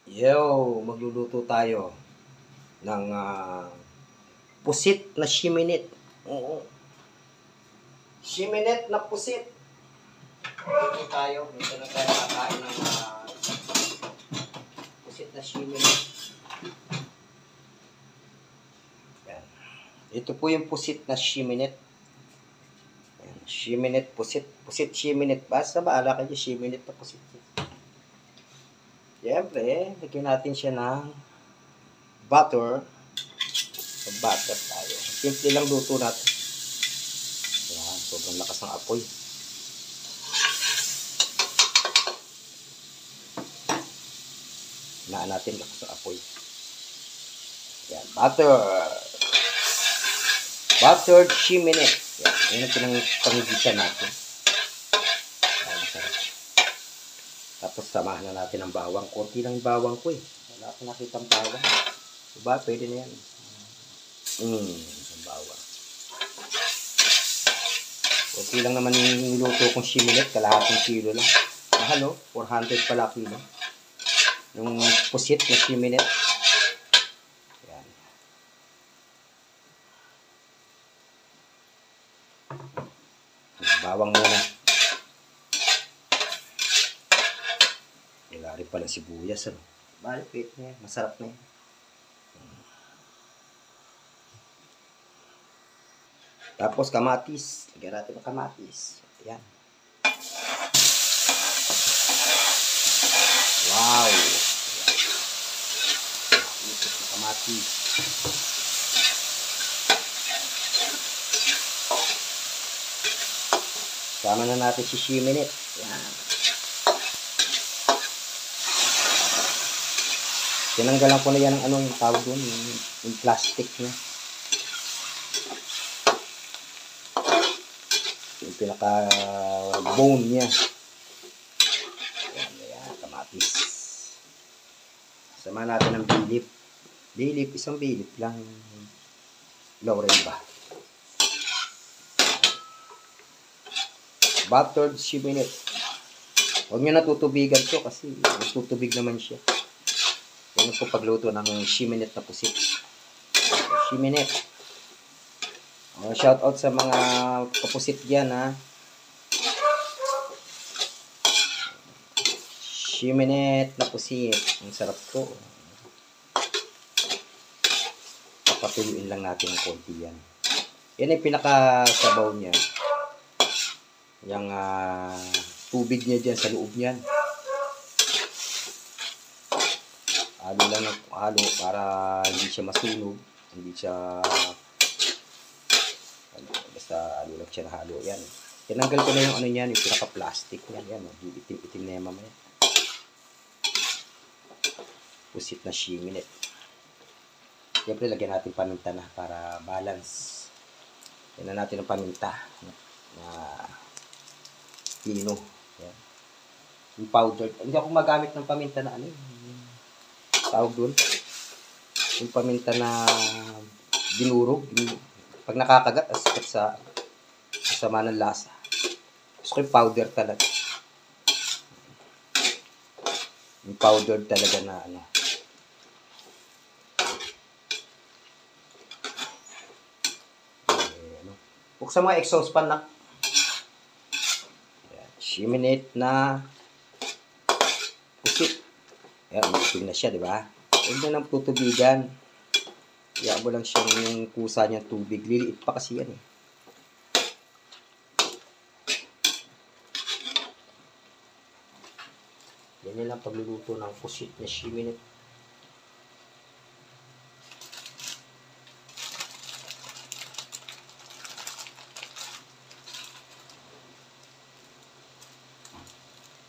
Yo, magluluto tayo ng pusit na shiminit. Oo. Shiminit na pusit. Ito tayo. Ito na tayo nakakain ng pusit na shiminit. Yan. Ito po yung pusit na shiminit. Yan. Shiminit pusit. Pusit shiminit. Basta baala kayo shiminit na pusit. Siyempre, lagyan natin siya ng butter. Butter tayo. Simple lang luto natin. Yan, sobrang lakas ng apoy. Hinaan natin lakas ng apoy. Yan, butter. Buttered shiminit. Yan, yan ang pinanggigitan natin. Yan, masarap. Tapos samahan na natin ang bawang. Konti lang yung bawang ko eh. Wala akong nakitang bawang. Diba? Pwede na yan. Ang bawang. Konti lang naman yung luto kong shiminit. Kalahating kilo lang. Mahal o. 400 pala kilo. Yung pusit na shiminit. Yan. Bawang muna. Wala rin pala sibuyas. Ano? Balik na yan. Masarap na yan. Tapos kamatis. Lagyan natin ng kamatis. Ayan. Wow! Ito yung kamatis. Sama na natin si shiminit. Ayan. Tinanggalan ko na yan ng ano yung tawag doon, yung plastic niya. Yung pinaka bone niya. Ayan, kamatis. Sama natin ng bilip. Bilip, isang bilip lang. Laurel ba? Buttered shiminit. Huwag nyo natutubigan to kasi tutubig naman siya. Yan po pagluto ng shiminit na pusit. Shiminit. Shout out sa mga kapusit dyan ha. Shiminit na pusit. Ang sarap to. Papatuluin lang natin ng konti yan. Yan ay pinakasabaw niya. Yung tubig niya dyan sa loob niyan. Halo lang ng halo para hindi siya masunog, hindi siya basta halo lang siya na halo. Yan. Tinanggal ko na yung ano niyan, yung pinaka-plastic niyan. Yan, itim-itim na yan mamaya. Pusit na shiminit. Siyempre, lagyan natin paminta na para balance. Yan na natin ang paminta na pino. Yan. Yung powder. Hindi ako magamit ng paminta na ano tawag doon. Yung paminta na dinurog. Pag nakakagat, asikat sa sama ng lasa. Gusto ko yung powder talaga. Yung powder talaga na ano. Buksan mga exhaust pan na. Shiminit na pusit. Ayan, magsing na siya, di ba? Huwag na nang tutubigan. Kaya mo lang siyang yung kusa niyang tubig. Liliit pa kasi yan eh. Yan lang pagluluto ng pusit na shiminit.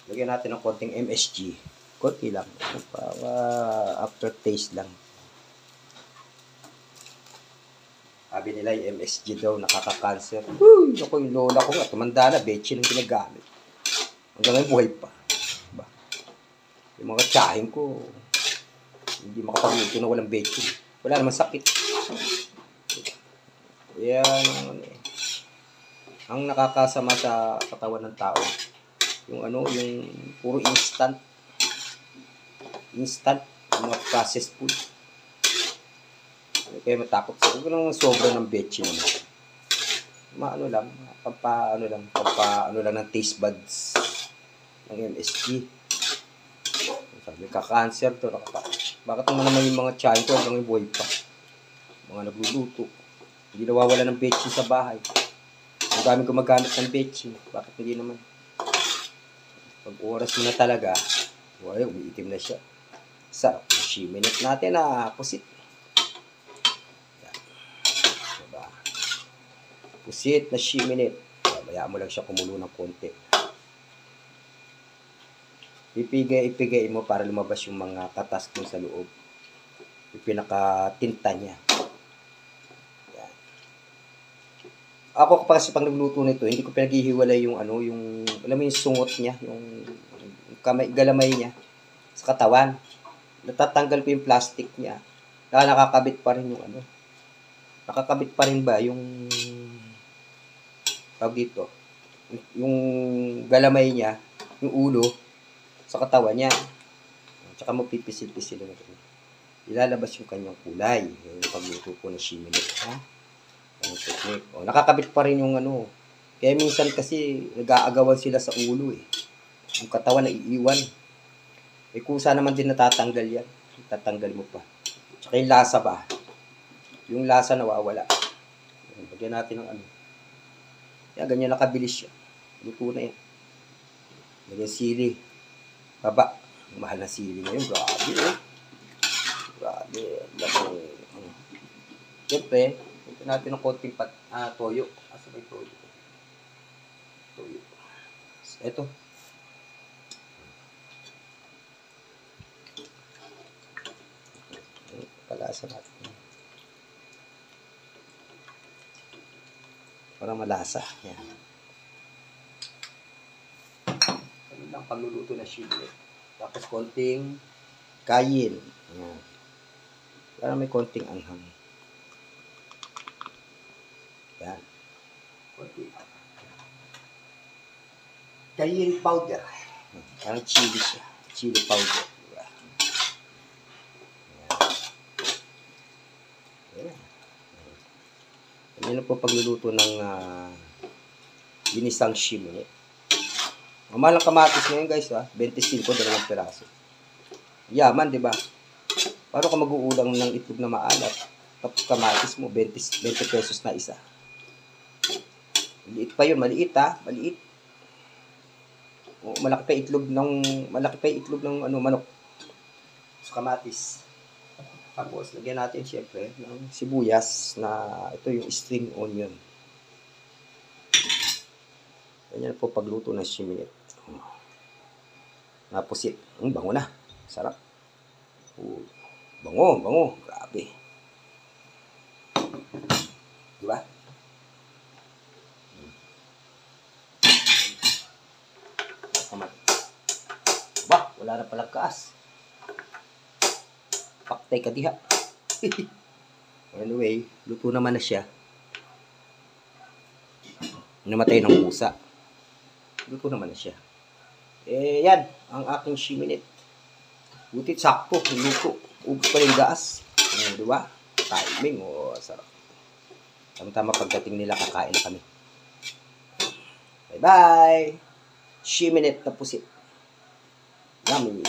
Lagyan natin ng konting MSG. Konti lang. Para aftertaste lang. Sabi nila yung MSG daw nakaka-cancer. Ako yung lola ko nga. Tumanda na. Betchin ang ginagamit. Hanggang ngayon buhay pa. Diba? Yung mga tsahin ko hindi makapagluto na walang betchin. Wala naman sakit. Yan. Ang nakakasama sa katawan ng tao. Yung ano, yung puro instant. instant, yung mga processed food. Kaya matakot sa huwag nang sobra ng betchin naman. Maano lang, pampaano lang ng taste buds ng MSG. Sabi, ka-cancer to, bakit naman yung mga tiyahin ko hanggang buhay pa? Mga nagluluto. Hindi nawawala ng betchin sa bahay. Ang dami gumagamit ng betchin. Bakit hindi naman? Pag oras mo na talaga, umiitim na siya. Sarap yung shiminit natin na pusit. Diba? Pusit na shiminit. Bayaan mo lang siya kumulo ng konti. Ipigay mo para lumabas yung mga katas mo sa loob. Yung pinaka-tinta niya. Yan. Ako kasi pag nagluto nito, hindi ko pinaghihiwalay yung alam mo yung sungot niya, yung galamay niya sa katawan. Natatanggal ko yung plastic niya. Nakakabit pa rin yung nakakabit pa rin ba yung tawag dito, yung galamay niya, yung ulo sa katawan niya. Tsaka mo pipisil-pisil na ito. Ilalabas yung kanyang kulay. Yung pagluto ko ng shiminit. Ang technique. Nakakabit pa rin yung Kaya minsan kasi nag-aagawan sila sa ulo eh. Yung katawan na iiwan. Kusa naman din natatanggal yan. Tatanggal mo pa. Tsaka yung lasa ba? Yung lasa nawawala. Lagyan natin ng Kaya ganyan nakabilis siya. Luto na yan. Lagyan sili. Baba. Mahal na sili ngayon. Grabe eh. Grabe. Siyempre, ito natin ng konting toyo. Asa ba yung toyo? Toyo. Ito. Palasa natin. Para malasa. Yan. Lang pagluluto na chili. Tapos konting kayin. Ayan. Para may konting anghang. Ayan. Konting kayin powder. Parang chili siya. Chili powder. Diba? Ayan. Ayan na po pagluluto ng ginisang shiminit. Mahal ang kamatis ngayon guys 25, dalawang piraso. Yaman, di ba? Paano ka mag-uulang ng itlog na maalat? Tapos kamatis mo, 20 pesos na isa. Maliit pa yun, maliit maliit. Malaki pa itlog ng manok. Sa kamatis. Tapos, lagyan natin syempre ng sibuyas na ito yung string onion. Ganyan po pagluto ng shiminit. Napusit. Bango na. Sarap. Bango. Grabe. Diba? Wala na palang kaas. Paktay ka diha. Anyway, luto naman na siya. Namatay ng pusa. Luto naman na siya. Yan. Ang aking shiminit. Butit sakto. Luto. Ubus pa rin gas. Diba? Timing. Sarap. Tama-tama pagdating nila, kakain na kami. Bye-bye! Shiminit na pusit. Yummy!